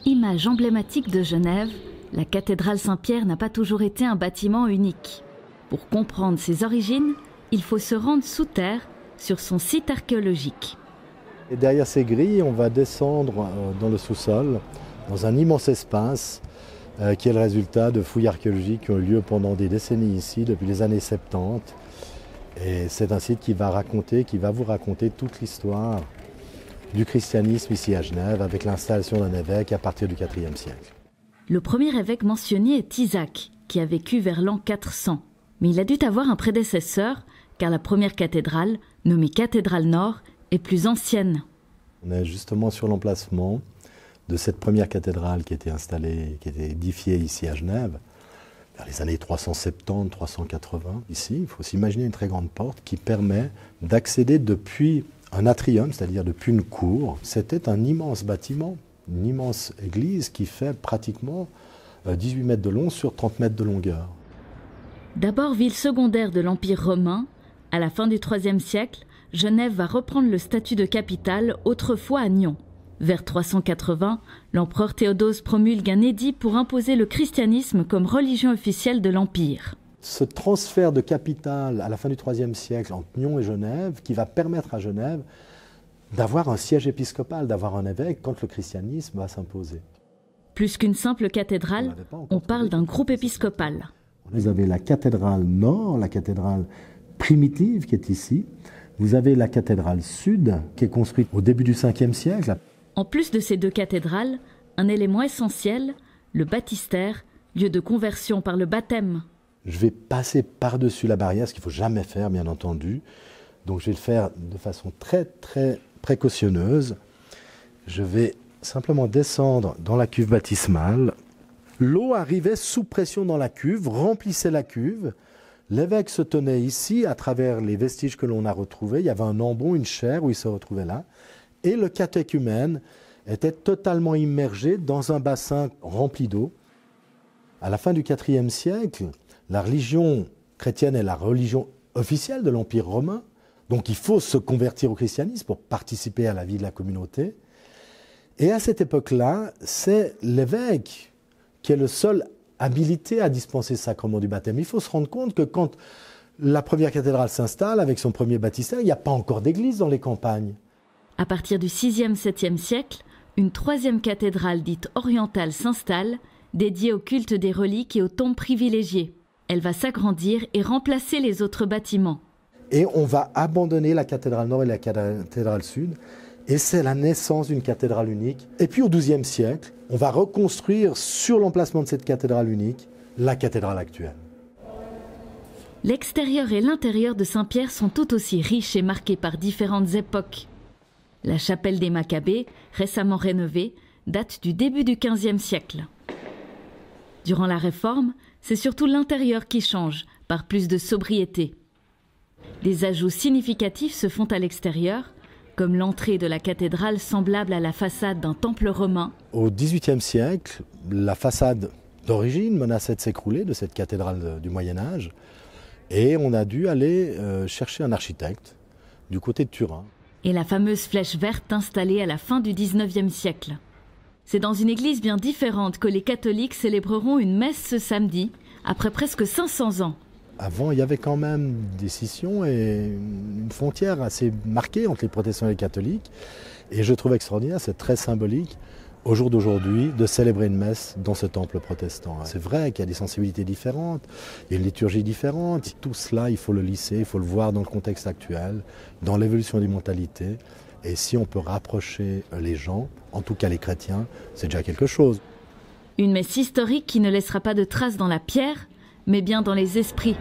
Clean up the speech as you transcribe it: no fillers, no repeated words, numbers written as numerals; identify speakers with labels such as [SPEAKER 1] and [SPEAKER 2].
[SPEAKER 1] Image emblématique de Genève, la cathédrale Saint-Pierre n'a pas toujours été un bâtiment unique. Pour comprendre ses origines, il faut se rendre sous terre, sur son site archéologique.
[SPEAKER 2] Et derrière ces grilles, on va descendre dans le sous-sol, dans un immense espace qui est le résultat de fouilles archéologiques qui ont eu lieu pendant des décennies ici, depuis les années 70. Et c'est un site qui va vous raconter toute l'histoire du christianisme ici à Genève, avec l'installation d'un évêque à partir du IVe siècle.
[SPEAKER 1] Le premier évêque mentionné est Isaac, qui a vécu vers l'an 400. Mais il a dû avoir un prédécesseur, car la première cathédrale, nommée cathédrale nord, est plus ancienne.
[SPEAKER 2] On est justement sur l'emplacement de cette première cathédrale qui était installée, qui était édifiée ici à Genève, vers les années 370-380. Ici, il faut s'imaginer une très grande porte qui permet d'accéder depuis un atrium, c'est-à-dire depuis une cour. C'était un immense bâtiment, une immense église qui fait pratiquement 18 mètres de long sur 30 mètres de longueur.
[SPEAKER 1] D'abord ville secondaire de l'Empire romain, à la fin du IIIe siècle, Genève va reprendre le statut de capitale, autrefois à Nyon. Vers 380, l'empereur Théodose promulgue un édit pour imposer le christianisme comme religion officielle de l'Empire.
[SPEAKER 2] Ce transfert de capitale à la fin du IIIe siècle entre Nyon et Genève, qui va permettre à Genève d'avoir un siège épiscopal, d'avoir un évêque quand le christianisme va s'imposer.
[SPEAKER 1] Plus qu'une simple cathédrale, on parle d'un groupe épiscopal.
[SPEAKER 2] Vous avez la cathédrale nord, la cathédrale primitive qui est ici. Vous avez la cathédrale sud qui est construite au début du Ve siècle.
[SPEAKER 1] En plus de ces deux cathédrales, un élément essentiel, le baptistère, lieu de conversion par le baptême.
[SPEAKER 2] Je vais passer par-dessus la barrière, ce qu'il ne faut jamais faire, bien entendu. Donc je vais le faire de façon très précautionneuse. Je vais simplement descendre dans la cuve baptismale. L'eau arrivait sous pression dans la cuve, remplissait la cuve. L'évêque se tenait ici, à travers les vestiges que l'on a retrouvés. Il y avait un ambon, une chaire où il se retrouvait là. Et le catéchumène était totalement immergé dans un bassin rempli d'eau. À la fin du IVe siècle, la religion chrétienne est la religion officielle de l'Empire romain. Donc il faut se convertir au christianisme pour participer à la vie de la communauté. Et à cette époque-là, c'est l'évêque qui est le seul habilité à dispenser le sacrement du baptême. Il faut se rendre compte que quand la première cathédrale s'installe avec son premier baptistère, il n'y a pas encore d'église dans les campagnes.
[SPEAKER 1] À partir du VIe, VIIe siècle, une troisième cathédrale dite orientale s'installe, dédiée au culte des reliques et aux tombes privilégiées. Elle va s'agrandir et remplacer les autres bâtiments.
[SPEAKER 2] Et on va abandonner la cathédrale nord et la cathédrale sud. Et c'est la naissance d'une cathédrale unique. Et puis au XIIe siècle, on va reconstruire sur l'emplacement de cette cathédrale unique la cathédrale actuelle.
[SPEAKER 1] L'extérieur et l'intérieur de Saint-Pierre sont tout aussi riches et marqués par différentes époques. La chapelle des Maccabées, récemment rénovée, date du début du XVe siècle. Durant la Réforme, c'est surtout l'intérieur qui change, par plus de sobriété. Des ajouts significatifs se font à l'extérieur, comme l'entrée de la cathédrale semblable à la façade d'un temple romain.
[SPEAKER 2] Au XVIIIe siècle, la façade d'origine menaçait de s'écrouler de cette cathédrale du Moyen-Âge, et on a dû aller chercher un architecte du côté de Turin.
[SPEAKER 1] Et la fameuse flèche verte installée à la fin du XIXe siècle. C'est dans une église bien différente que les catholiques célébreront une messe ce samedi, après presque 500 ans.
[SPEAKER 2] Avant, il y avait quand même des scissions et une frontière assez marquée entre les protestants et les catholiques. Et je trouve extraordinaire, c'est très symbolique, au jour d'aujourd'hui, de célébrer une messe dans ce temple protestant. C'est vrai qu'il y a des sensibilités différentes, il y a une liturgie différente. Tout cela, il faut le lisser, il faut le voir dans le contexte actuel, dans l'évolution des mentalités. Et si on peut rapprocher les gens, en tout cas les chrétiens, c'est déjà quelque chose.
[SPEAKER 1] Une messe historique qui ne laissera pas de traces dans la pierre, mais bien dans les esprits.